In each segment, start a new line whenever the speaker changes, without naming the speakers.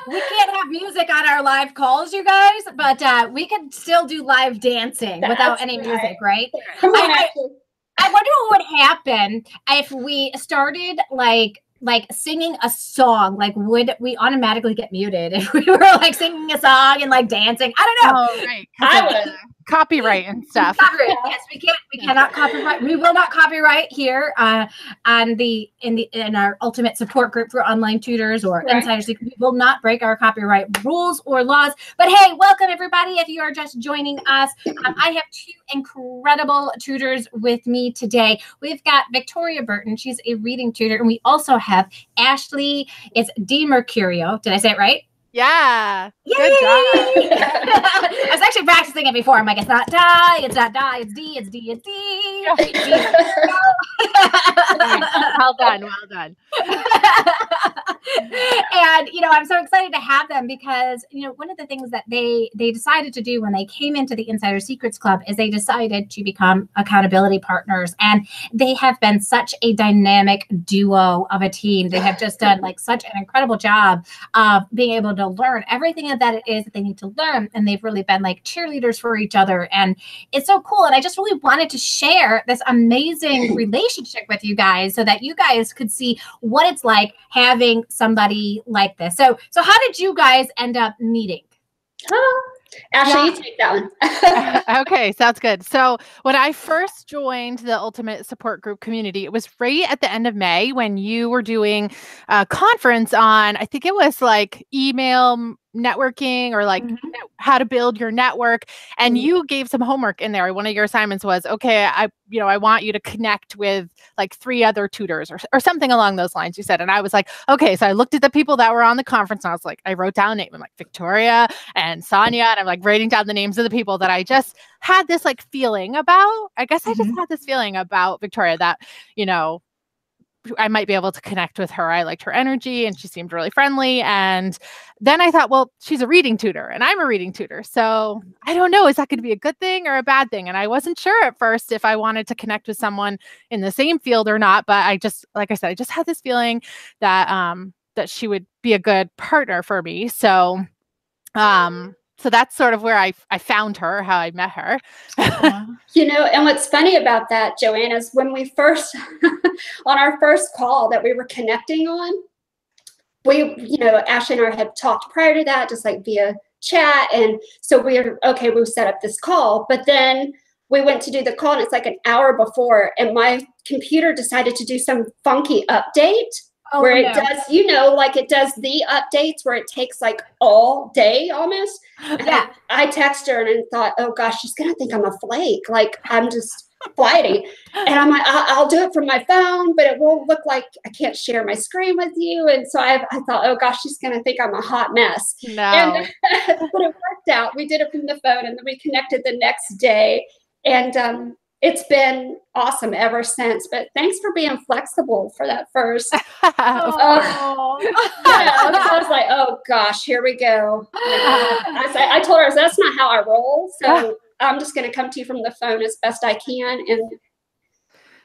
We can't have music on our live calls, you guys, but we can still do live dancing without any music, right? I wonder what would happen if we started like singing a song. Like, would we automatically get muted if we were like singing a song and like dancing? I don't know.
Oh, right. I would. Copyright and stuff.
Copyright. Yes, we can't. We cannot copyright. We will not copyright here in our ultimate support group for online tutors or insiders. We will not break our copyright rules or laws. But hey, welcome everybody. If you are just joining us, I have two incredible tutors with me today. We've got Victoria Burton. She's a reading tutor, and we also have Ashley. It's Dimercurrio. Did I say it right?
Yeah.
Yay! Good job. I was actually practicing it before. I'm like, it's not die, it's not die, it's D, it's D, it's D.
Well done, well done.
And, I'm so excited to have them because, one of the things that they decided to do when they came into the Insider Secrets Club is they decided to become accountability partners. And they have been such a dynamic duo of a team. They have just done like such an incredible job of being able to learn everything that it is that they need to learn. And they've really been like cheerleaders for each other. And it's so cool. And I just really wanted to share this amazing relationship with you guys so that you guys could see what it's like having somebody like this. So how did you guys end up meeting?
Ashley, you take that
one. Okay, sounds good. So when I first joined the Ultimate Support Group community, it was right at the end of May when you were doing a conference on, I think it was like email networking or like how to build your network. And you gave some homework in there. One of your assignments was, okay, I want you to connect with like 3 other tutors or something along those lines, you said. And I was like, okay. So I looked at the people that were on the conference and I was like, I wrote down names like Victoria and Sonia. And I'm like writing down the names of the people that I just had this like feeling about. I guess I just had this feeling about Victoria that, I might be able to connect with her. I liked her energy and she seemed really friendly. And then I thought, well, she's a reading tutor and I'm a reading tutor. So I don't know, is that going to be a good thing or a bad thing? And I wasn't sure at first if I wanted to connect with someone in the same field or not. But I just, like I said, I just had this feeling that, that she would be a good partner for me. So, so that's sort of where I found her, how I met her.
And what's funny about that, Joanne, is when we first, on our first call that we were connecting on, we, Ashley and I had talked prior to that, just like via chat. And so we set up this call, but then we went to do the call and it's like an hour before and my computer decided to do some funky update. Where it does, like it does the updates where it takes like all day almost. Yeah. I texted her and thought, oh gosh, she's going to think I'm a flake. Like I'm just flighty. And I'm like, I'll do it from my phone, but it won't look like I can't share my screen with you. And so I thought, oh gosh, she's going to think I'm a hot mess.
No.
And, but it worked out. We did it from the phone and then we connected the next day. And, it's been awesome ever since, but thanks for being flexible for that first. I was like, oh gosh, here we go. I told her that's not how I roll. So I'm just going to come to you from the phone as best I can. And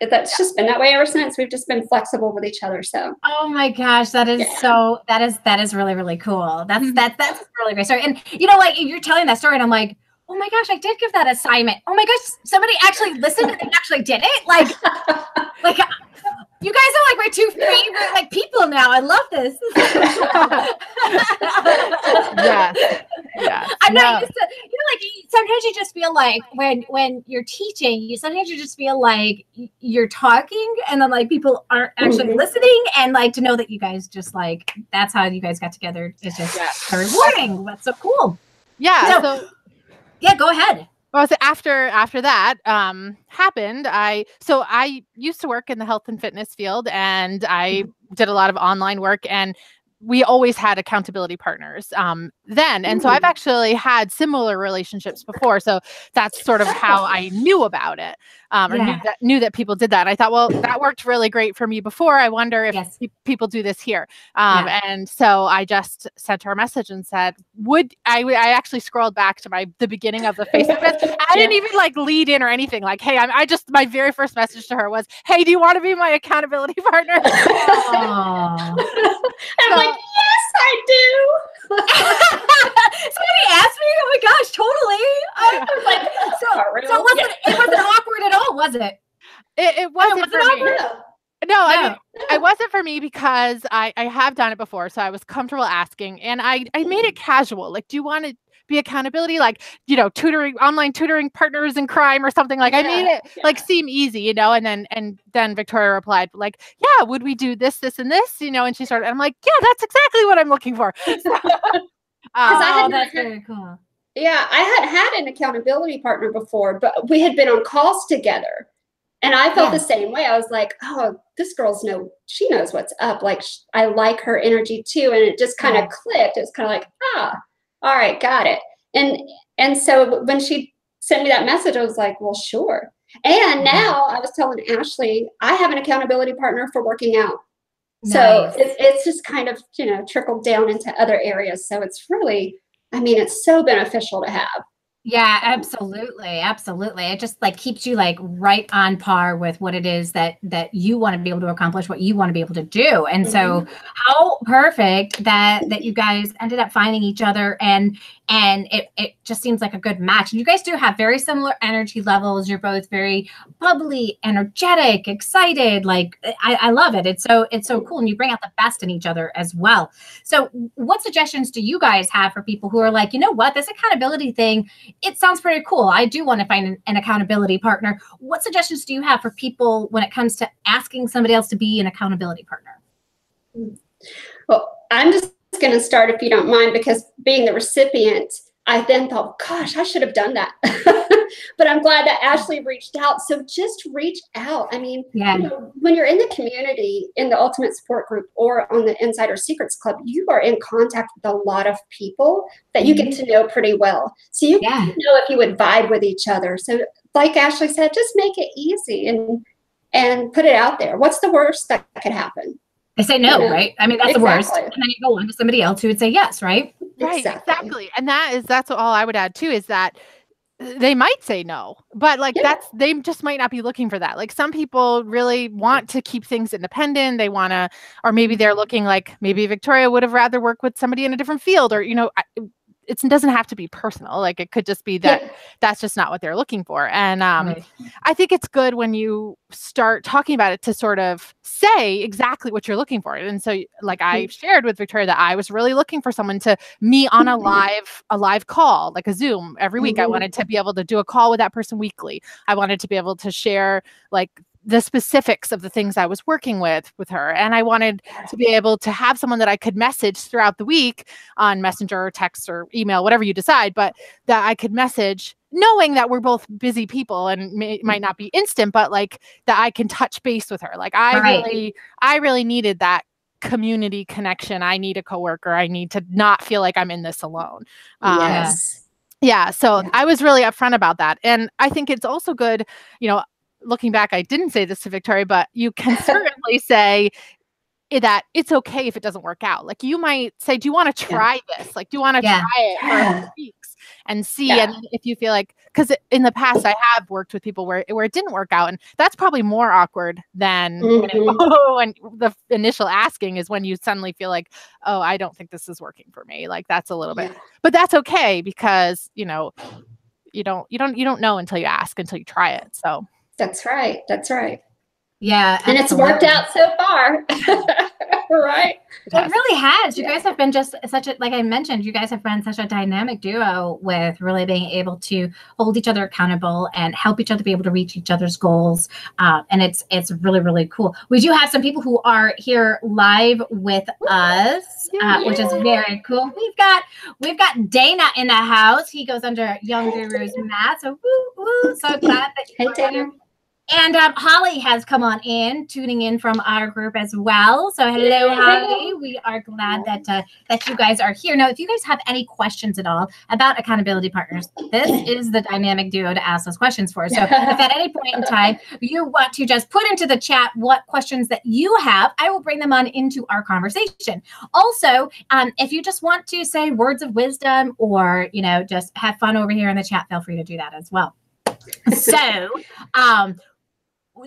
that's just been that way ever since. We've just been flexible with each other. So.
Oh my gosh, that is that is really, really cool. That's a really great story. And like you're telling that story and I'm like, oh my gosh, I did give that assignment. Oh my gosh, somebody actually listened and they actually did it. Like you guys are like my 2 favorite like people now. I love this. Yeah. I'm not used to, sometimes you just feel like when you're teaching, sometimes you just feel like you're talking and then like people aren't actually listening and like to know that you guys just like, that's how you guys got together. It's just very rewarding. That's so cool.
Yeah. So
yeah, go ahead.
Well, so after that happened, I used to work in the health and fitness field and I did a lot of online work and we always had accountability partners then. And so I've actually had similar relationships before. So that's sort of how I knew about it or knew that people did that. And I thought, well, that worked really great for me before. I wonder if people do this here. And so I just sent her a message and said, I actually scrolled back to the beginning of the Facebook message. I didn't even like lead in or anything like, hey, my very first message to her was, hey, do you want to be my accountability partner?
I'm like, yes, I do.
was it?
It wasn't for me. No, I mean, it wasn't for me because I have done it before. So I was comfortable asking, and I made it casual. Like, do you want to be accountability? Like, tutoring, online tutoring partners in crime or something. Like, I made it like seem easy, and then Victoria replied like, yeah, would we do this, this, and this, and she started, I'm like, yeah, that's exactly what I'm looking for.
That's very cool.
Yeah, I hadn't had an accountability partner before, but we had been on calls together. And I felt the same way. I was like, oh, this she knows what's up. Like, I like her energy too. And it just kind of clicked. It was kind of like, all right, got it. And so when she sent me that message, I was like, well, sure. And now I was telling Ashley, I have an accountability partner for working out. Nice. So it's just kind of, trickled down into other areas. So it's really, it's so beneficial to have.
Yeah, absolutely. Absolutely. It just like keeps you like right on par with what it is that you want to be able to accomplish, what you want to be able to do. And so how perfect that you guys ended up finding each other, and it just seems like a good match. And you guys do have very similar energy levels. You're both very bubbly, energetic, excited. Like I love it. It's so cool. And you bring out the best in each other as well. So what suggestions do you guys have for people who are like, you know what, this accountability thing, it sounds pretty cool. I do want to find an accountability partner. What suggestions do you have for people when it comes to asking somebody else to be an accountability partner?
Well, I'm just going to start, if you don't mind, because being the recipient, I then thought, gosh, I should have done that. But I'm glad that Ashley reached out. So just reach out. When you're in the community, in the Ultimate Support Group or on the Insider Secrets Club, you are in contact with a lot of people that you get to know pretty well. So you can know if you would vibe with each other. So like Ashley said, just make it easy and put it out there. What's the worst that could happen?
They say no, right? That's the worst. And then you go on to somebody else who would say yes, right?
Right, exactly. And that's all I would add too, is that they might say no, but they just might not be looking for that. Like, some people really want to keep things independent. They want to, or maybe they're looking like, maybe Victoria would have rather worked with somebody in a different field, or, it doesn't have to be personal. Like, it could just be that that's just not what they're looking for. And I think it's good when you start talking about it to sort of say exactly what you're looking for. And so, like, I shared with Victoria that I was really looking for someone to meet on a live call, like a Zoom every week. I wanted to be able to do a call with that person weekly. I wanted to be able to share like the specifics of the things I was working with her. And I wanted to be able to have someone that I could message throughout the week on Messenger or text or email, whatever you decide, but that I could message knowing that we're both busy people and might not be instant, but like that I can touch base with her. Like, I really needed that community connection. I need a coworker. I need to not feel like I'm in this alone. Yeah. So I was really upfront about that. And I think it's also good, looking back, I didn't say this to Victoria, but you can certainly say that it's okay if it doesn't work out. Like, you might say, do you want to try this? Like, do you want to try it for a few weeks and see? And then if you feel like, because in the past I have worked with people where it didn't work out, and that's probably more awkward than when the initial asking is when you suddenly feel like, oh, I don't think this is working for me. Like, that's a little bit, but that's okay, because you don't know until you ask, until you try it. So. That's right.
Yeah.
And it's worked out so far. Right.
It really has. You guys have been just like I mentioned, you guys have been such a dynamic duo with really being able to hold each other accountable and help each other be able to reach each other's goals. And it's really, really cool. We do have some people who are here live with us, which is very cool. We've got Dana in the house. He goes under Young Guru's mat. So so glad that you're here. And Holly has come on in, tuning in from our group as well. So hello, Holly. We are glad that you guys are here. Now, if you guys have any questions at all about accountability partners, this is the dynamic duo to ask those questions for. So if at any point in time you want to just put into the chat what questions that you have, I will bring them on into our conversation. Also, if you just want to say words of wisdom or, just have fun over here in the chat, feel free to do that as well.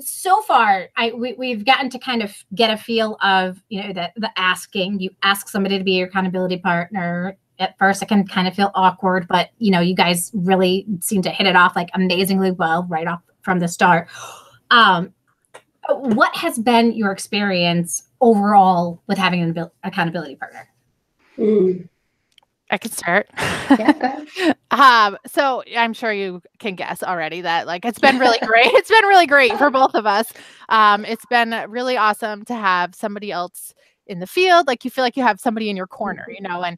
So far, we've gotten to kind of get a feel of, the asking. You ask somebody to be your accountability partner. At first, it can kind of feel awkward, but, you guys really seem to hit it off like amazingly well right off from the start. What has been your experience overall with having an accountability partner?
I could start.
Yeah, go ahead.
So I'm sure you can guess already that like it's been really great. It's been really great for both of us. It's been really awesome to have somebody else in the field. Like you feel like you have somebody in your corner, you know, and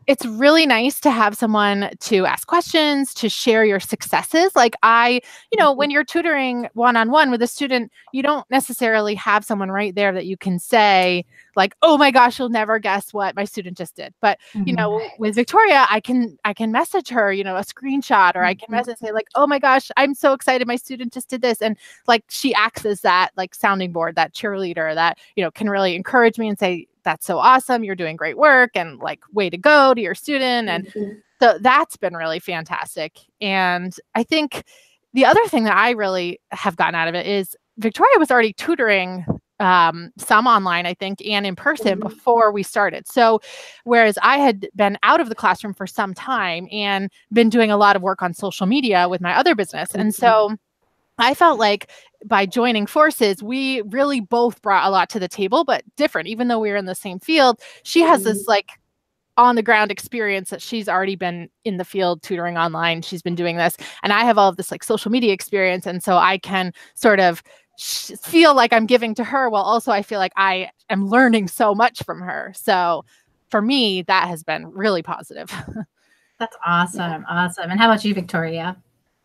it's really nice to have someone to ask questions, to share your successes. Like when you're tutoring one-on-one with a student, you don't necessarily have someone right there that you can say like, oh my gosh, you'll never guess what my student just did. But, you know, with Victoria, I can message her, you know, a screenshot, or I can message say like, oh my gosh, I'm so excited. My student just did this. And like, she acts as that like sounding board, that cheerleader that, you know, can really encourage me and say, that's so awesome. You're doing great work, and like, way to go to your student. And so that's been really fantastic. And I think the other thing that I really have gotten out of it is Victoria was already tutoring some online, I think, and in person before we started. So whereas I had been out of the classroom for some time and been doing a lot of work on social media with my other business. And so I felt like by joining forces, we really both brought a lot to the table, but different. Even though we were in the same field, she has this like on the ground experience that she's already been in the field tutoring online. She's been doing this, and I have all of this like social media experience. And so I can sort of feel like I'm giving to her, while also I feel like I am learning so much from her. So for me, that has been really positive.
That's awesome. Awesome. And how about you, Victoria?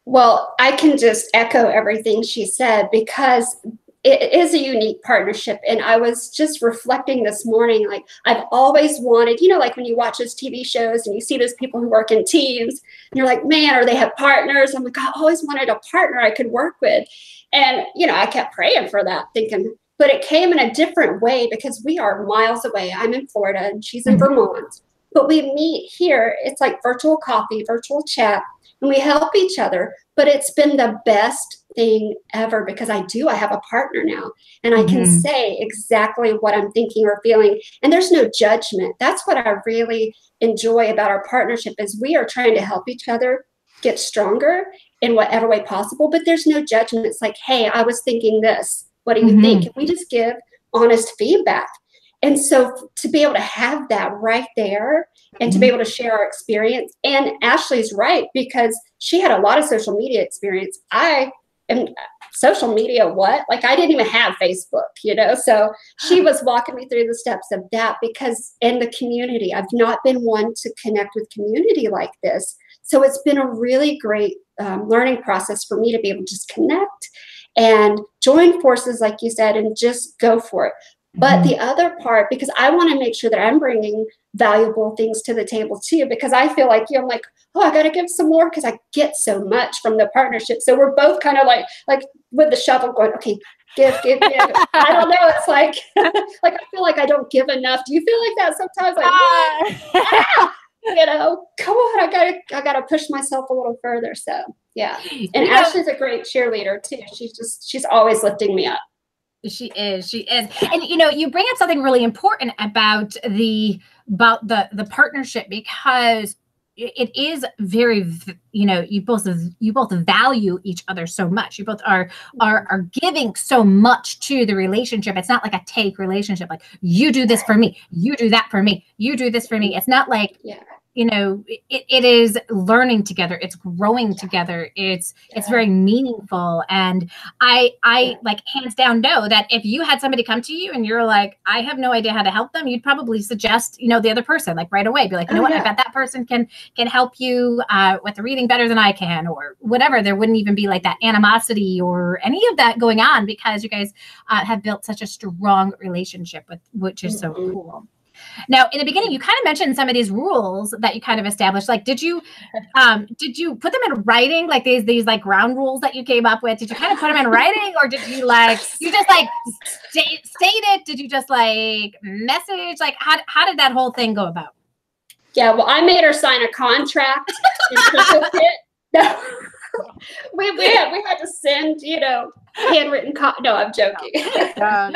Well, I can just echo everything she said, because it is a unique partnership. And I was just reflecting this morning, like I've always wanted, you know, like when you watch those TV shows and you see those people who work in teams and you're like, man, or they have partners. I'm like, I always wanted a partner I could work with. And, you know, I kept praying for that, thinking, but it came in a different way because we are miles away. I'm in Florida and she's in Vermont, but we meet here. It's like virtual coffee, virtual chat, and we help each other. But it's been the best thing ever because I have a partner now, and I can say exactly what I'm thinking or feeling, and there's no judgment. That's what I really enjoy about our partnership, is we are trying to help each other get stronger in whatever way possible, but there's no judgment. It's like, hey, I was thinking this. What do you think? And we just give honest feedback. And so to be able to have that right there and to be able to share our experience, and Ashley's right, because she had a lot of social media experience. I am social media, what? Like I didn't even have Facebook, you know? So she was walking me through the steps of that, because in the community, I've not been one to connect with community like this. So it's been a really great learning process for me to be able to just connect and join forces, like you said, and just go for it. But the other part, because I want to make sure that I'm bringing valuable things to the table too, because I feel like, you know, I'm like, oh, I got to give some more because I get so much from the partnership. So we're both kind of like with the shovel going, okay, give. I don't know. It's like, like, I feel like I don't give enough. Do you feel like that sometimes? Like, you know, come on, I gotta push myself a little further. So yeah. And Ashley's a great cheerleader too. She's always lifting me up.
She is. And, you know, you bring up something really important about the partnership, because it is very, you know, you both value each other so much. You both are giving so much to the relationship. It's not like a take relationship. Like, you do this for me, you do that for me, you do this for me. It's not like, you know, it is learning together. It's growing together. It's very meaningful. And I like hands down know that if you had somebody come to you and you're like, I have no idea how to help them, you'd probably suggest, you know, the other person, like right away, be like, you know what, I bet that person can help you with the reading better than I can, or whatever. There wouldn't even be like that animosity or any of that going on, because you guys have built such a strong relationship, which is so cool. Now, in the beginning, you kind of mentioned some of these rules that you kind of established. Like, did you put them in writing? Like these like ground rules that you came up with? Did you kind of put them in writing, or did you just like state it? Did you just like message? Like, how did that whole thing go about?
Yeah, well, I made her sign a contract and certificate. No. we had to send, you know, handwritten no, I'm joking.
No.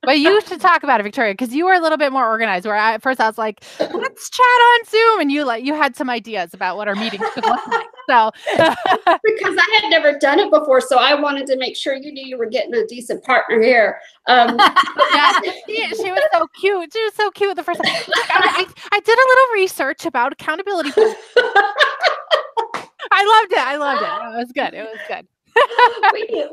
But you should talk about it, Victoria, because you were a little bit more organized. Where at first I was like, let's chat on Zoom, and you had some ideas about what our meetings could look like. So
because I had never done it before, so I wanted to make sure you knew you were getting a decent partner here.
Yeah, she was so cute. She was so cute the first time. I did a little research about accountability. I loved it. It was good. It was good.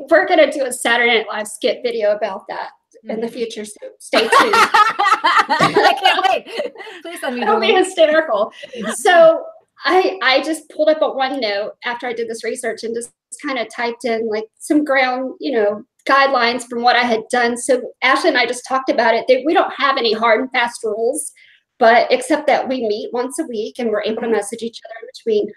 We're going to do a Saturday Night Live skit video about that in the future, so stay tuned.
I can't wait. Please send me.
It'll be hysterical. So I just pulled up a OneNote after I did this research and just kind of typed in like some ground, guidelines from what I had done. So Ashley and I just talked about it. We don't have any hard and fast rules, but except that we meet once a week and we're able to message each other in between.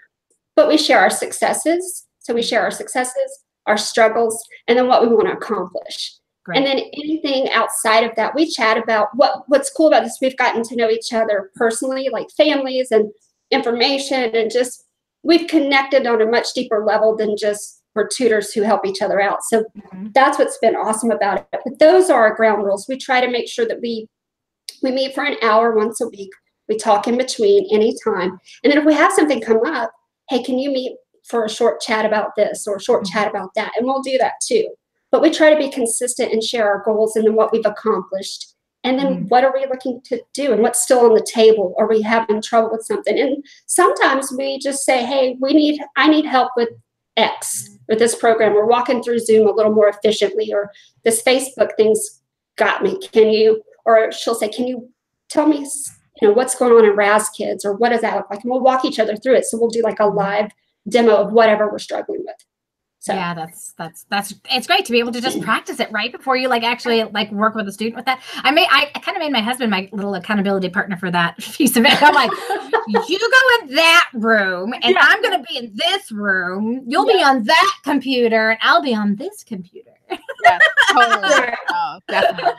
But we share our successes. So we share our successes, our struggles, and then what we want to accomplish. Great. And then anything outside of that, we chat about what's cool about this. We've gotten to know each other personally, like families and information, and just we've connected on a much deeper level than just we're tutors who help each other out. So that's what's been awesome about it. But those are our ground rules. We try to make sure that we meet for an hour once a week. We talk in between anytime. And then if we have something come up, hey, can you meet for a short chat about this or a short chat about that? And we'll do that too. But we try to be consistent and share our goals and then what we've accomplished. And then what are we looking to do and what's still on the table? Are we having trouble with something? And sometimes we just say, hey, I need help with X or this program. We're walking through Zoom a little more efficiently, or this Facebook thing's got me. Or she'll say, can you tell me, what's going on in Raz Kids, or what does that look like? And we'll walk each other through it. So we'll do like a live demo of whatever we're struggling with. So
yeah, that's it's great to be able to just practice it right before you actually work with a student with that. I kind of made my husband my little accountability partner for that piece of it. I'm like, you go in that room and I'm going to be in this room. You'll be on that computer and I'll be on this computer.
Yes, totally. Oh, definitely.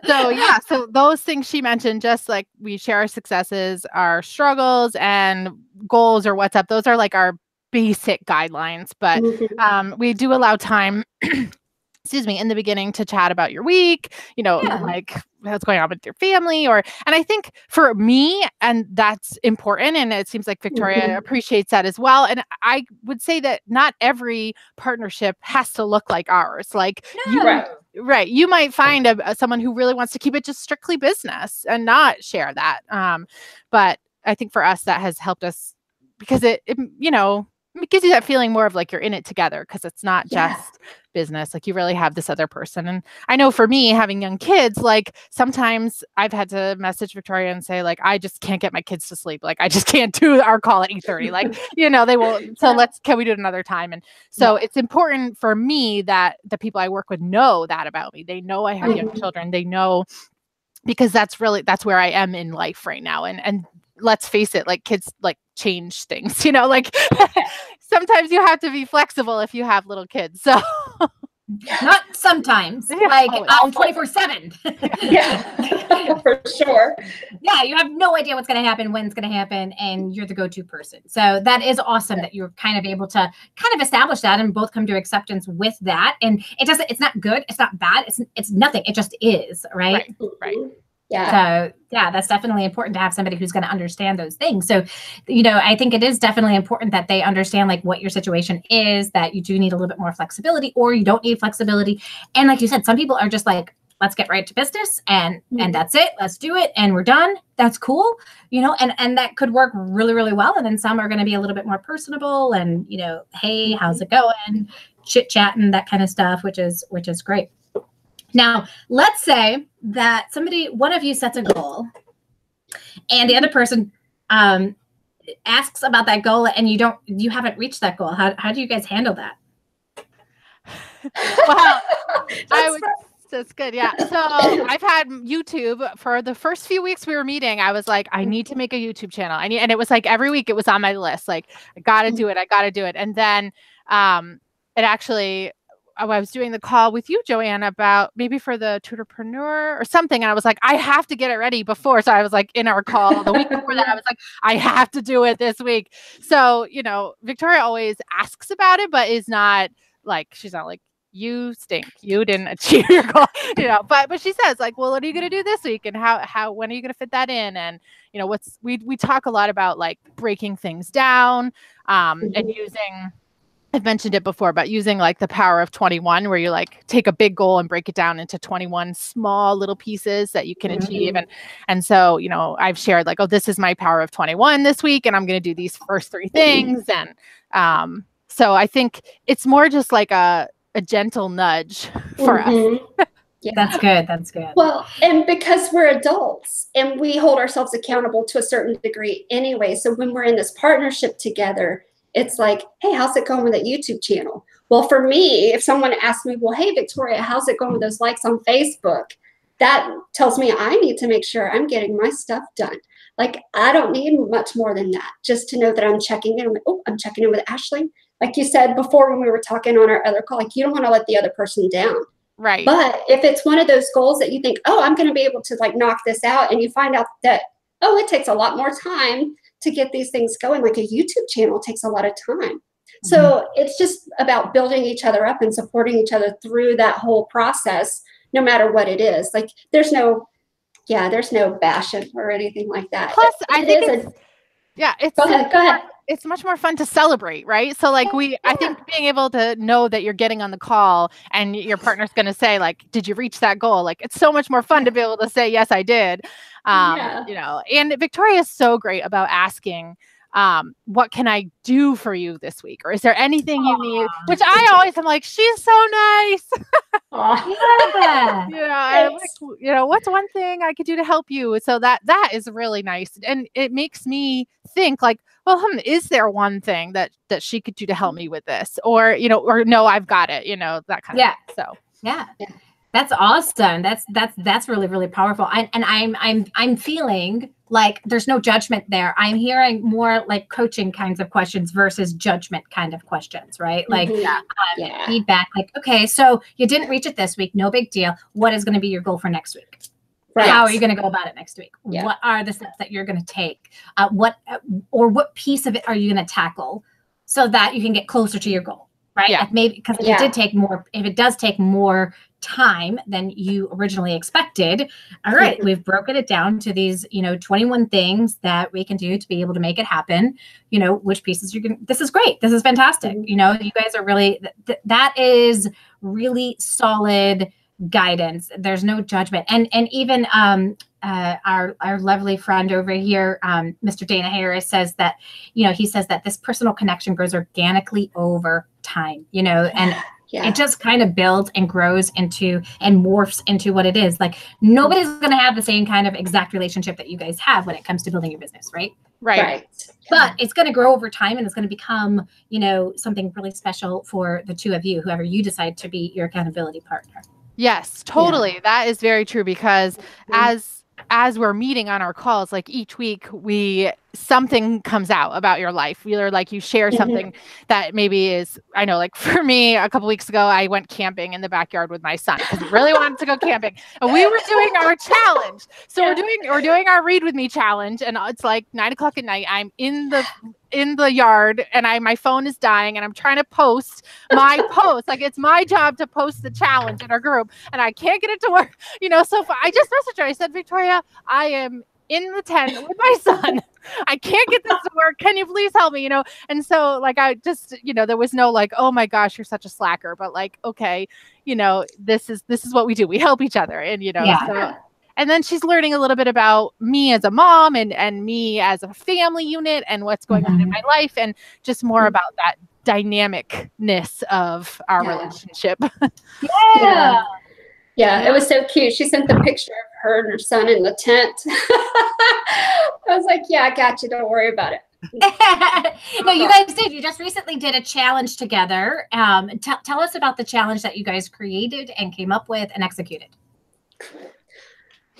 Yeah. So those things she mentioned, just like we share our successes, our struggles and goals or what's up. Those are like our basic guidelines, but we do allow time in the beginning to chat about your week, like what's going on with your family and I think for me, and that's important. And it seems like Victoria appreciates that as well. And I would say that not every partnership has to look like ours. Like right. You might find someone who really wants to keep it just strictly business and not share that. But I think for us, that has helped us because it gives you that feeling more of like you're in it together because it's not just business. Like you really have this other person. And I know for me, having young kids, like sometimes I've had to message Victoria and say like, I just can't get my kids to sleep. Like I just can't do our call at 8:30. Like, they won't. So can we do it another time? And so it's important for me that the people I work with know that about me. They know I have young children. They know because that's where I am in life right now. And let's face it, like kids change things, sometimes you have to be flexible if you have little kids. So
not sometimes, 24/7.
For sure.
Yeah. You have no idea what's going to happen, when it's going to happen, and you're the go-to person. So that is awesome that you're kind of able to kind of establish that and both come to acceptance with that. And it's not good. It's not bad. It's nothing. It just is. Right.
Yeah.
So that's definitely important to have somebody who's going to understand those things. So, I think it is definitely important that they understand what your situation is, that you do need a little bit more flexibility or you don't need flexibility. And like you said, some people are just like, let's get right to business and that's it. Let's do it. And we're done. That's cool. And that could work really, really well. And then some are going to be a little bit more personable and, hey, how's it going? Chit chatting, that kind of stuff, which is great. Now, let's say that one of you sets a goal and the other person asks about that goal and you haven't reached that goal. How do you guys handle that?
Well, that's good. Yeah. So I've had YouTube for the first few weeks we were meeting. I was like, I need to make a YouTube channel. And it was like every week it was on my list. Like, I got to do it. I got to do it. And then I was doing the call with you, Joanne, about maybe for the Tutorpreneur or something. And I was like, I have to get it ready before. So I was like in our call the week before that, I was like, I have to do it this week. So, Victoria always asks about it, but is not like, she's not like, you stink. You didn't achieve your goal, but she says like, well, what are you going to do this week? And when are you going to fit that in? And, we talk a lot about like breaking things down, and using, I've mentioned it before, but using like the power of 21, where you like take a big goal and break it down into 21 small little pieces that you can achieve. And so, I've shared like, oh, this is my power of 21 this week, and I'm going to do these first 3 things. And so I think it's more just like a gentle nudge for us.
Yeah. That's good. That's good.
Well, and because we're adults and we hold ourselves accountable to a certain degree anyway. So when we're in this partnership together, it's like, hey, how's it going with that YouTube channel? Well, for me, if someone asks me, well, hey, Victoria, how's it going with those likes on Facebook? That tells me I need to make sure I'm getting my stuff done. Like, I don't need much more than that, just to know that I'm checking in. I'm checking in with Ashley. Like you said before when we were talking on our other call, like you don't want to let the other person down.
Right.
But if it's one of those goals that you think, oh, I'm going to be able to like knock this out, and you find out that, oh, it takes a lot more time to get these things going. Like a YouTube channel takes a lot of time. So it's just about building each other up and supporting each other through that whole process, no matter what it is. Like there's no bashing or anything like that.
Plus, I think go
ahead.
It's much more fun to celebrate, right? So like I think being able to know that you're getting on the call and your partner's going to say like, did you reach that goal? Like, it's so much more fun to be able to say, yes, I did. And Victoria is so great about asking, what can I do for you this week? Or is there anything you need? Which I always am like, she's so nice. I'm like, what's one thing I could do to help you? So that is really nice. And it makes me think like, well, is there one thing that she could do to help me with this? Or, or no, I've got it, that kind of thing. So
yeah. That's awesome. That's really, really powerful. And I'm feeling like there's no judgment there. I'm hearing more like coaching kinds of questions versus judgment kind of questions, right? Like feedback, like, okay, so you didn't reach it this week. No big deal. What is going to be your goal for next week? Right. How are you going to go about it next week? Yeah. What are the steps that you're going to take? What piece of it are you going to tackle so that you can get closer to your goal? Right. Yeah. Like maybe because if it does take more time than you originally expected. All right. We've broken it down to these, 21 things that we can do to be able to make it happen. Which pieces this is great. This is fantastic. You guys are really, that is really solid guidance. There's no judgment. And even our lovely friend over here, Mr. Dana Harris says that, he says that this personal connection grows organically over time, and it just kind of builds and grows into and morphs into what it is. Like nobody's going to have the same kind of exact relationship that you guys have when it comes to building your business, right?
Right.
But it's going to grow over time and it's going to become, something really special for the two of you, whoever you decide to be your accountability partner.
Yes, totally. Yeah. That is very true because as we're meeting on our calls, like each week something comes out about your life. Either like you share something that maybe is, I know, like for me, a couple weeks ago, I went camping in the backyard with my son because he really wanted to go camping. And we were doing our challenge. So we're doing our Read With Me challenge. And it's like 9:00 at night. I'm in the yard and my phone is dying and I'm trying to post my post. Like it's my job to post the challenge in our group and I can't get it to work, so I just messaged her. I said, Victoria, I am in the tent with my son. I can't get this to work. Can you please help me? And so like, I just, there was no like, oh my gosh, you're such a slacker, but like, okay, this is what we do. We help each other. And, so, and then she's learning a little bit about me as a mom and me as a family unit and what's going on in my life and just more about that dynamicness of our relationship.
Yeah, it was so cute. She sent the picture of her and her son in the tent. I was like, yeah, I got you. Don't worry about it.
No, you guys did. You just recently did a challenge together. Tell us about the challenge that you guys created and came up with and executed.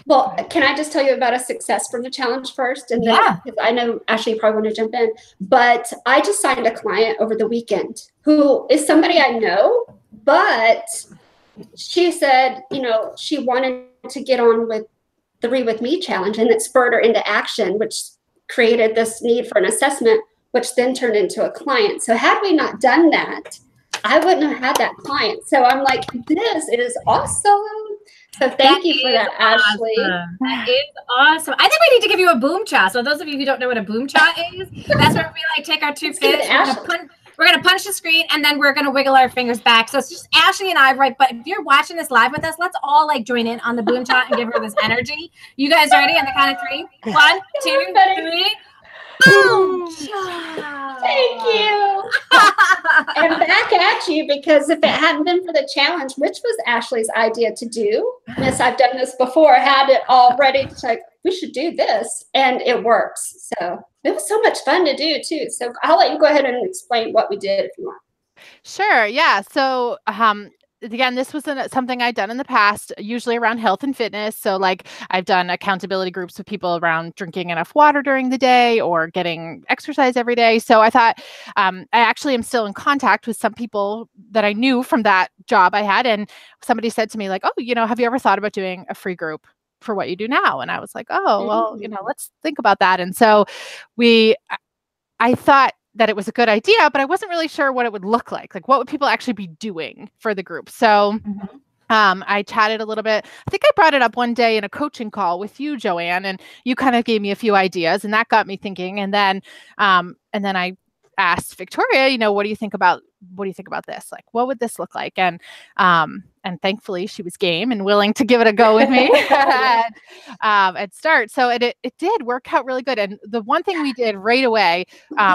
Well, can I just tell you about a success from the challenge first? And then, because I know Ashley, you probably want to jump in, but I just signed a client over the weekend who is somebody I know, but she said, she wanted to get on with the Read With Me challenge, and it spurred her into action, which created this need for an assessment, which then turned into a client. So had we not done that, I wouldn't have had that client. So I'm like, this is awesome. So thank you for that, Ashley.
That is awesome. I think we need to give you a boom cha. So those of you who don't know what a boom cha is, that's where we like take our two fists, we're gonna punch the screen, and then we're gonna wiggle our fingers back. So it's just Ashley and I, right? But if you're watching this live with us, let's all like join in on the boom cha and give her this energy. You guys ready? On the count of 3. 1, 2, 3. Boom!
Thank you. And back at you, because if it hadn't been for the challenge, which was Ashley's idea to do, yes, I've done this before, had it all ready to like, we should do this, and it works. So it was so much fun to do too. So I'll let you go ahead and explain what we did if you want.
Sure. Yeah. So, again, this was something I'd done in the past, usually around health and fitness. So like I've done accountability groups with people around drinking enough water during the day or getting exercise every day. So I thought, I actually am still in contact with some people that I knew from that job I had. And somebody said to me like, oh, have you ever thought about doing a free group for what you do now? And I was like, oh, well, let's think about that. And so I thought that it was a good idea, but I wasn't really sure what it would look like. Like, what would people actually be doing for the group? So I chatted a little bit. I think I brought it up one day in a coaching call with you, Joanne, and you kind of gave me a few ideas, and that got me thinking. And then I asked Victoria, what do you think about this? Like, what would this look like? And thankfully she was game and willing to give it a go with me and start. So it did work out really good. And the one thing we did right away,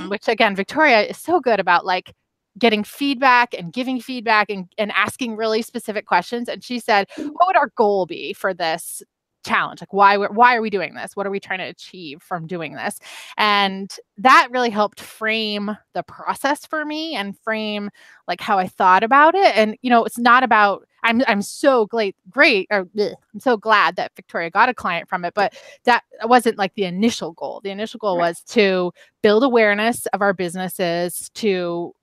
which again, Victoria is so good about, like getting feedback and giving feedback and asking really specific questions. And she said, what would our goal be for this challenge? Like, why are we doing this? What are we trying to achieve from doing this? And that really helped frame the process for me and frame like how I thought about it. And, it's not about, I'm so I'm so glad that Victoria got a client from it, but that wasn't like the initial goal. The initial goal was to build awareness of our businesses, to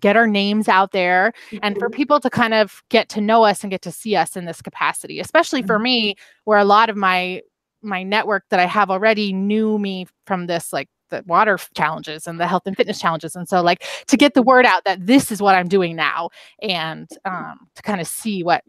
get our names out there, and for people to kind of get to know us and get to see us in this capacity, especially for me, where a lot of my network that I have already knew me from this, like the water challenges and the health and fitness challenges. And so like to get the word out that this is what I'm doing now, and to kind of see what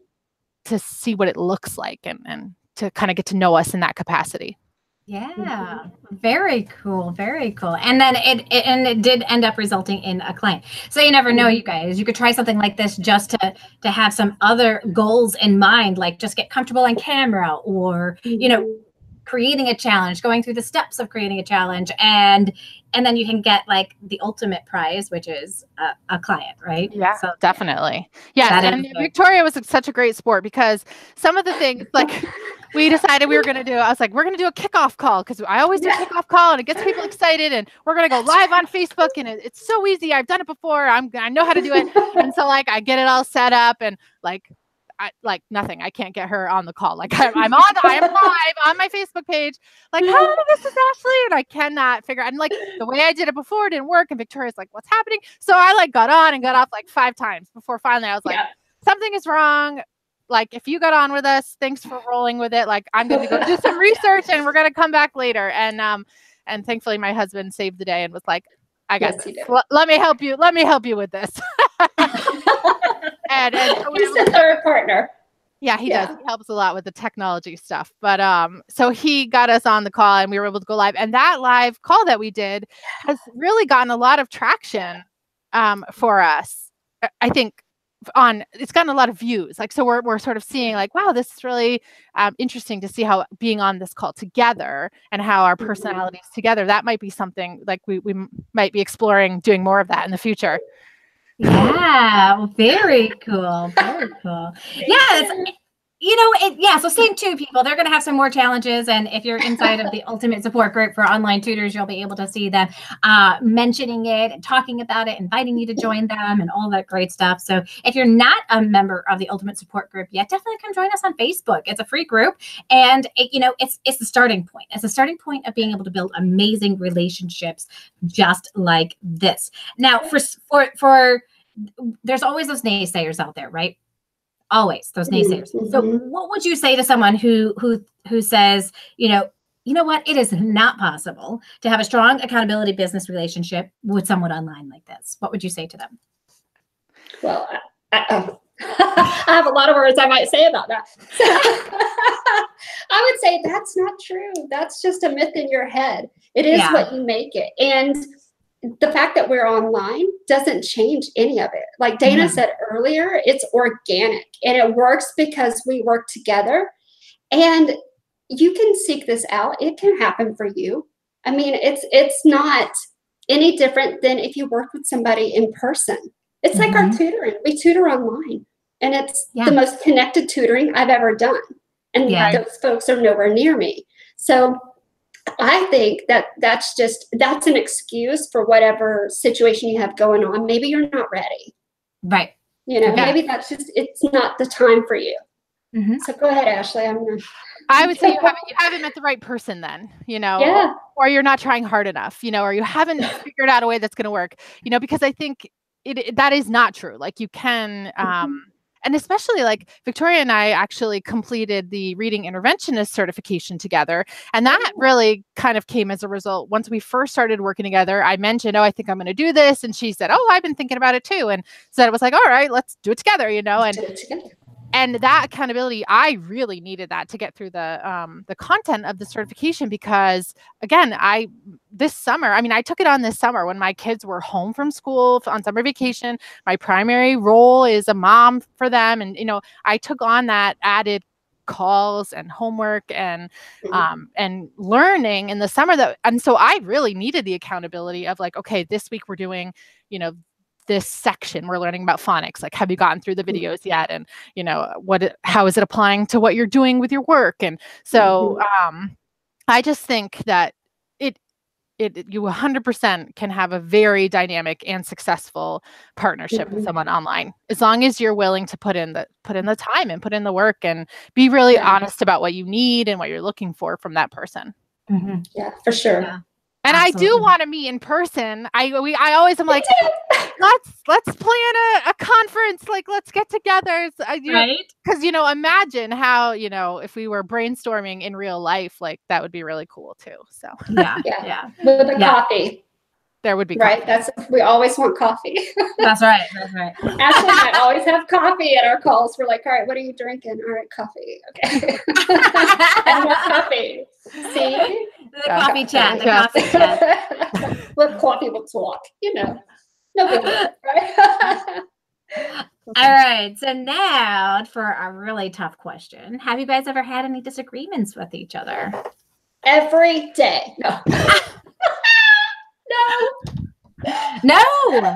it looks like, and to kind of get to know us in that capacity.
Yeah, very cool. Very cool. And then it did end up resulting in a client. So you never know, you guys. You could try something like this just to have some other goals in mind, like just get comfortable on camera, or creating a challenge, going through the steps of creating a challenge, and then you can get like the ultimate prize, which is a client, right?
Yeah, so definitely. Yeah, and Victoria was such a great sport, because some of the things like we decided we were going to do, I was like, we're going to do a kickoff call, because I always do a kickoff call and it gets people excited, and we're going to go live on Facebook, and it's so easy. I've done it before. I know how to do it. And so like I get it all set up, and like nothing. I can't get her on the call. Like I am live on my Facebook page. Like, hi, this is Ashley, and I cannot figure out. And like the way I did it before didn't work. And Victoria's like, what's happening? So I like got on and got off like 5 times before finally I was like, something is wrong. Like, if you got on with us, thanks for rolling with it. Like, I'm going to go do some research, and we're going to come back later. And thankfully my husband saved the day and was like, I got this. Let me help you. Let me help you with this. and
he's the third partner.
Yeah, he does. He helps a lot with the technology stuff. But so he got us on the call, and we were able to go live. And that live call that we did has really gotten a lot of traction for us. I think it's gotten a lot of views. Like, so we're sort of seeing like, wow, this is really interesting to see how being on this call together and how our personalities together, that might be something like we might be exploring doing more of that in the future.
Yeah, well, very cool. Very cool. Yeah, so stay tuned, people. They're going to have some more challenges. And if you're inside of the Ultimate Support Group for Online Tutors, you'll be able to see them mentioning it and talking about it, inviting you to join them and all that great stuff. So if you're not a member of the Ultimate Support Group yet, definitely come join us on Facebook. It's a free group. And, it's the starting point. It's the starting point of being able to build amazing relationships just like this. Now, for there's always those naysayers out there, right? Always those naysayers. So what would you say to someone who says, you know what, it is not possible to have a strong accountability business relationship with someone online like this? What would you say to them?
Well, I have a lot of words I might say about that. So, I would say that's not true. That's just a myth in your head. It is what you make it. And the fact that we're online doesn't change any of it. Like Dana said earlier, it's organic and it works because we work together. And you can seek this out. It can happen for you. I mean, it's not any different than if you work with somebody in person. It's like our tutoring. We tutor online, and it's the most connected tutoring I've ever done. And those folks are nowhere near me. So I think that that's an excuse for whatever situation you have going on. Maybe you're not ready.
Right.
You know, maybe it's not the time for you. So go ahead, Ashley.
I would say you haven't met the right person then, or you're not trying hard enough, or you haven't figured out a way that's going to work, because I think that is not true. Like you can, and especially like Victoria and I actually completed the reading interventionist certification together. And that really kind of came as a result. Once we first started working together, I mentioned, I think I'm going to do this. And she said, I've been thinking about it too. And so it was like, all right, let's do it together, And that accountability, I really needed that to get through the content of the certification, because again, this summer, I took it on this summer when my kids were home from school on summer vacation. My primary role is a mom for them. And, I took on that added calls and homework and learning in the summer and so I really needed the accountability of like, okay, this week we're doing, this section we're learning about phonics. Like, have you gotten through the videos yet? And, how is it applying to what you're doing with your work? And so I just think that you 100% can have a very dynamic and successful partnership with someone online, as long as you're willing to put in the time and put in the work and be really honest about what you need and what you're looking for from that person.
Yeah, for sure.
Yeah.
And absolutely. I do want to meet in person. I always am like, let's plan a conference. Like, let's get together.
Right?
Because, imagine how, if we were brainstorming in real life, like that would be really cool too. So
yeah. With the coffee.
There would be
coffee. Right. We always want coffee.
That's right.
Ashley and I always have coffee at our calls. We're like, all right, what are you drinking? All right, coffee. Okay. And more coffee. See?
The coffee chat.
Let coffee will talk, No big deal, right?
All right. So now for a really tough question. Have you guys ever had any disagreements with each other?
Every day. No.
No.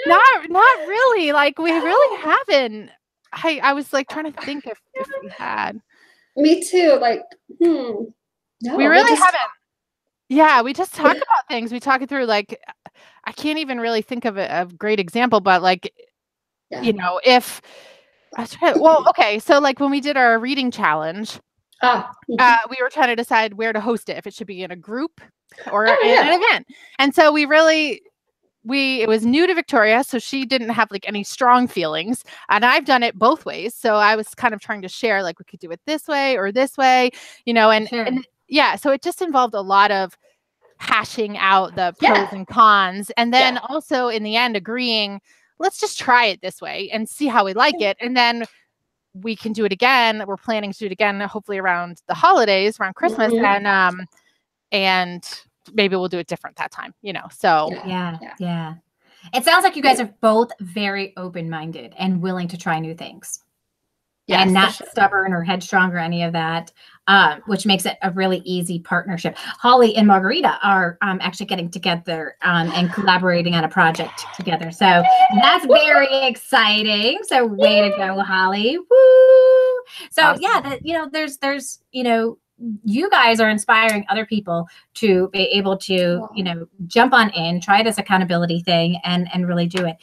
Not really. Like, we really haven't. I was like trying to think if we had.
Me too. Like, no,
we really haven't. Yeah, we just talk about things. We talk it through. Like, I can't even really think of a great example, but like, if I was trying. Well, okay. So like when we did our reading challenge, we were trying to decide where to host it, if it should be in a group or in an event. And so it was new to Victoria, so she didn't have like any strong feelings, and I've done it both ways. So I was kind of trying to share, like, we could do it this way or this way, and so it just involved a lot of hashing out the pros and cons, and then also in the end agreeing, let's just try it this way and see how we like it, and then we can do it again. We're planning to do it again, hopefully around the holidays, around Christmas, and maybe we'll do it different that time, so.
Yeah. It sounds like you guys are both very open-minded and willing to try new things. Yes, and not stubborn or headstrong or any of that, which makes it a really easy partnership. Holly and Margarita are actually getting together and collaborating on a project together. So that's very exciting. So way to go, Holly. Woo! So awesome. There's you guys are inspiring other people to be able to, jump on in, try this accountability thing and really do it.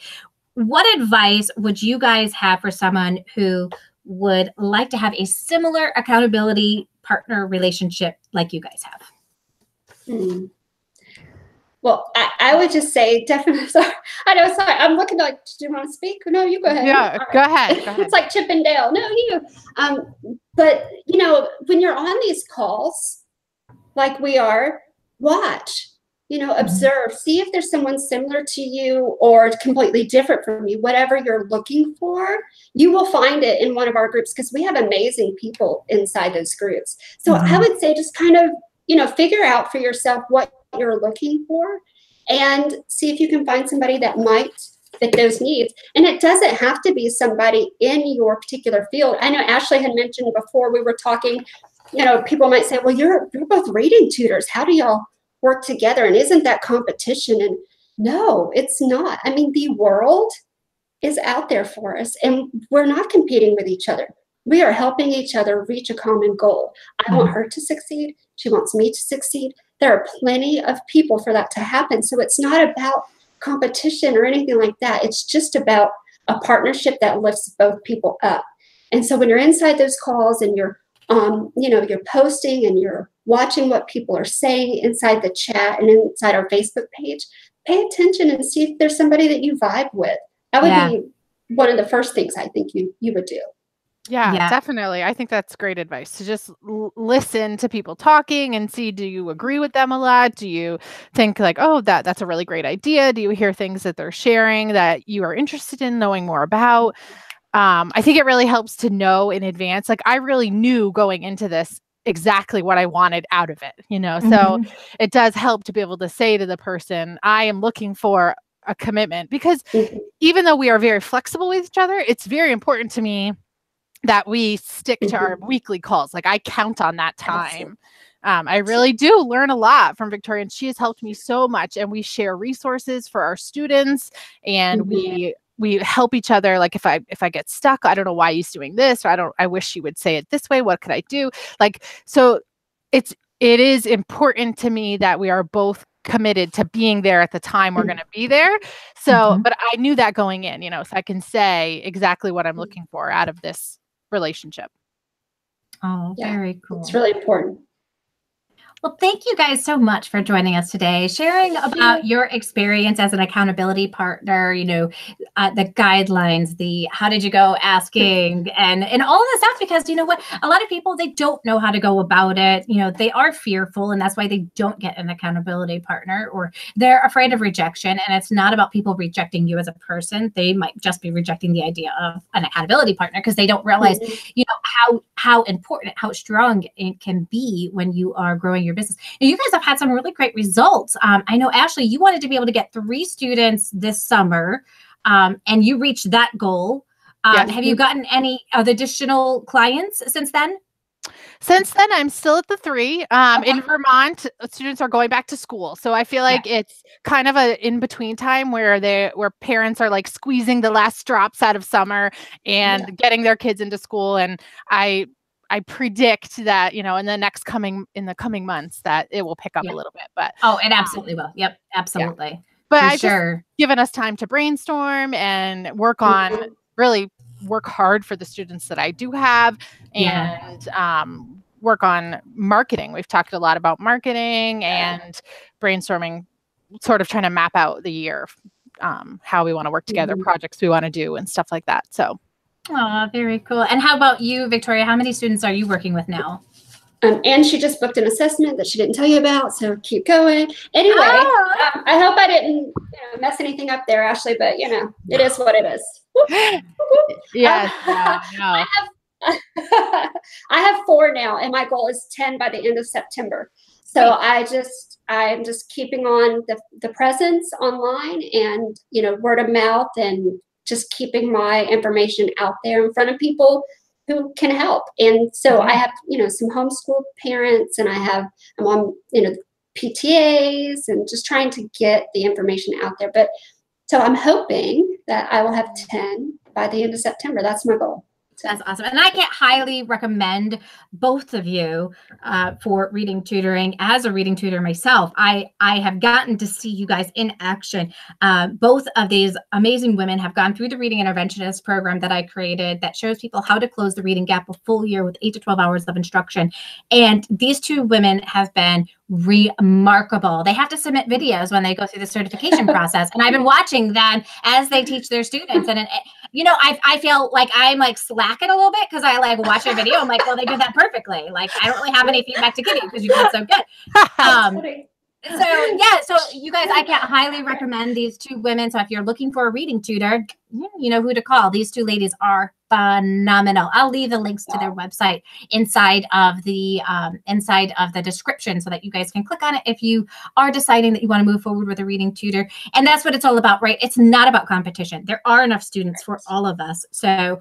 What advice would you guys have for someone who would like to have a similar accountability partner relationship like you guys have?
Well, I would just say definitely. Sorry, I'm looking like, do you want to speak? No, you go ahead.
Yeah, go ahead.
It's like Chip and Dale. No, you. But when you're on these calls, like we are, watch. observe, see if there's someone similar to you or completely different from you. Whatever you're looking for, you will find it in one of our groups, because we have amazing people inside those groups. So I would say just kind of, figure out for yourself what you're looking for and see if you can find somebody that might fit those needs. And it doesn't have to be somebody in your particular field. I know Ashley had mentioned before we were talking, people might say, well, you're both reading tutors. How do y'all work together? And isn't that competition? And no, it's not. I mean, the world is out there for us, and we're not competing with each other. We are helping each other reach a common goal. I want her to succeed. She wants me to succeed. There are plenty of people for that to happen. So it's not about competition or anything like that. It's just about a partnership that lifts both people up. And so when you're inside those calls and you're you're posting and you're watching what people are saying inside the chat and inside our Facebook page, pay attention and see if there's somebody that you vibe with. That would be one of the first things I think you would do.
Yeah, definitely. I think that's great advice, to just listen to people talking and see, do you agree with them a lot? Do you think like, oh, that's a really great idea? Do you hear things that they're sharing that you are interested in knowing more about? I think it really helps to know in advance. Like, I really knew going into this exactly what I wanted out of it, so it does help to be able to say to the person, I am looking for a commitment, because even though we are very flexible with each other, it's very important to me that we stick to our weekly calls. Like, I count on that time. I really do learn a lot from Victoria, and she has helped me so much. And we share resources for our students, and we help each other. Like, if I get stuck, I don't know why he's doing this, or I wish she would say it this way. What could I do? Like, so it is important to me that we are both committed to being there at the time we're going to be there. So, but I knew that going in, so I can say exactly what I'm looking for out of this relationship.
Oh, very cool.
It's really important.
Well, thank you guys so much for joining us today, sharing about your experience as an accountability partner, the guidelines, the how did you go asking, and all of this stuff, because you know what, a lot of people, they don't know how to go about it. They are fearful, and that's why they don't get an accountability partner, or they're afraid of rejection. And it's not about people rejecting you as a person. They might just be rejecting the idea of an accountability partner, because they don't realize, how important, how strong it can be when you are growing your business. And you guys have had some really great results. I know, Ashley, you wanted to be able to get 3 students this summer, and you reached that goal. Yes. Have you gotten any additional clients since then?
Since then, I'm still at the 3. In Vermont, students are going back to school. So I feel like it's kind of a in-between time where parents are like squeezing the last drops out of summer and getting their kids into school. And I predict that, in the coming months that it will pick up a little bit. But
it absolutely will. Yep, absolutely.
Yeah. But I've just given us time to brainstorm and work on really work hard for the students that I do have, and work on marketing. We've talked a lot about marketing and brainstorming, sort of trying to map out the year, how we want to work together, projects we want to do, and stuff like that. So.
Oh, very cool. And how about you, Victoria? How many students are you working with now?
And she just booked an assessment that she didn't tell you about, so keep going. Anyway, I hope I didn't mess anything up there, Ashley, but it is what it is.
Yes.
I have 4 now, and my goal is 10 by the end of September. So I'm just keeping on the presence online, and word of mouth, and just keeping my information out there in front of people who can help. And so I have, some homeschool parents, and I'm on, PTAs, and just trying to get the information out there. But so I'm hoping that I will have 10 by the end of September. That's my goal.
That's awesome. And I can highly recommend both of you for reading tutoring. As a reading tutor myself, I have gotten to see you guys in action. Both of these amazing women have gone through the reading interventionist program that I created that shows people how to close the reading gap a full year with 8 to 12 hours of instruction. And these 2 women have been remarkable. They have to submit videos when they go through the certification process. And I've been watching them as they teach their students. And, I feel like I'm like slacking a little bit, because I like watch a video. I'm like, well, they did that perfectly. Like, I don't really have any feedback to give you because you did so good. So you guys, I can highly recommend these two women. So if you're looking for a reading tutor, you know who to call. These two ladies are phenomenal. I'll leave the links to their website inside of the description so that you guys can click on it if you are deciding that you want to move forward with a reading tutor. And that's what it's all about, right? It's not about competition. There are enough students for all of us. So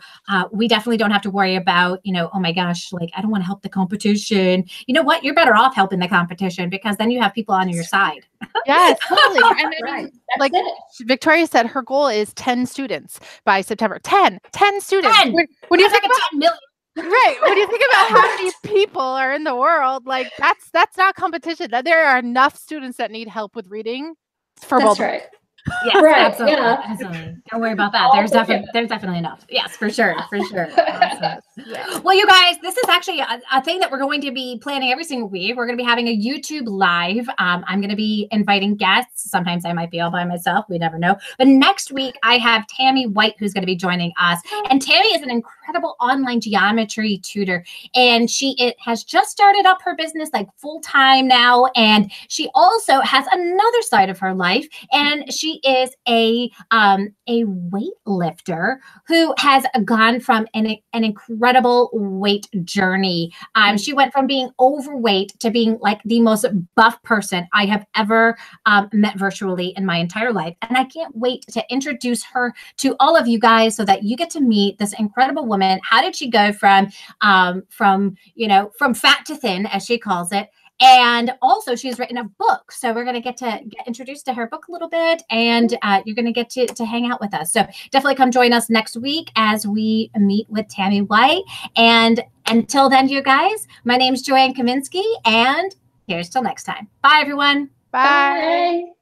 we definitely don't have to worry about, oh my gosh, like I don't want to help the competition. You know what? You're better off helping the competition because then you have people on your side.
Yes, totally. And
Right.
like Victoria said, her goal is 10 students by September. 10 students.
10.
When you think about
10 million.
Right. When you think about how many people are in the world, like that's not competition. That there are enough students that need help with reading for both.
That's right.
Yes,
Right,
absolutely,
yeah.
absolutely. Don't worry about that. There's definitely enough. Yes, for sure. Awesome.
Yeah.
Well, you guys, this is actually a thing that we're going to be planning every single week. We're going to be having a YouTube live. I'm going to be inviting guests. Sometimes I might be all by myself. We never know. But next week, I have Tammy White, who's going to be joining us. And Tammy is an incredible online geometry tutor. And she has just started up her business like full time now. And she also has another side of her life. And she is a weightlifter who has gone from an incredible weight journey. She went from being overweight to being like the most buff person I have ever met virtually in my entire life. And I can't wait to introduce her to all of you guys so that you get to meet this incredible woman. How did she go from fat to thin, as she calls it? And also she's written a book. So we're going to get introduced to her book a little bit and you're going to get to hang out with us. So definitely come join us next week as we meet with Tammy White. And until then, you guys, my name is Joanne Kaminsky and here's till next time. Bye, everyone.
Bye.
Bye.